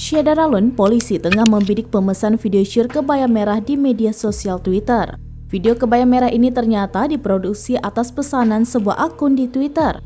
Syedaralun, polisi tengah membidik pemesan video syur kebaya merah di media sosial Twitter. Video kebaya merah ini ternyata diproduksi atas pesanan sebuah akun di Twitter.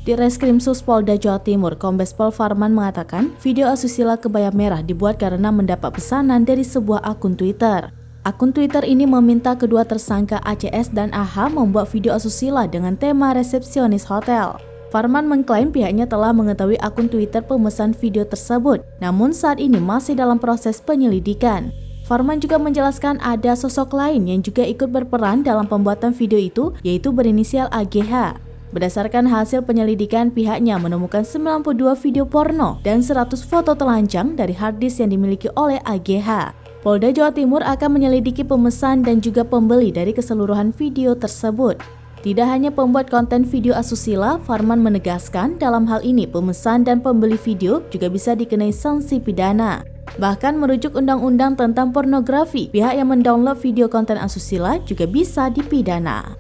Di Reskrimsus Polda Jawa Timur, Kombes Pol Farman mengatakan video asusila kebaya merah dibuat karena mendapat pesanan dari sebuah akun Twitter. Akun Twitter ini meminta kedua tersangka ACS dan AH membuat video asusila dengan tema resepsionis hotel. Farman mengklaim pihaknya telah mengetahui akun Twitter pemesan video tersebut, namun saat ini masih dalam proses penyelidikan. Farman juga menjelaskan ada sosok lain yang juga ikut berperan dalam pembuatan video itu, yaitu berinisial AGH. Berdasarkan hasil penyelidikan, pihaknya menemukan 92 video porno dan 100 foto telanjang dari harddisk yang dimiliki oleh AGH. Polda Jawa Timur akan menyelidiki pemesan dan juga pembeli dari keseluruhan video tersebut. Tidak hanya pembuat konten video asusila, Farman menegaskan dalam hal ini pemesan dan pembeli video juga bisa dikenai sanksi pidana. Bahkan merujuk undang-undang tentang pornografi, pihak yang mendownload video konten asusila juga bisa dipidana.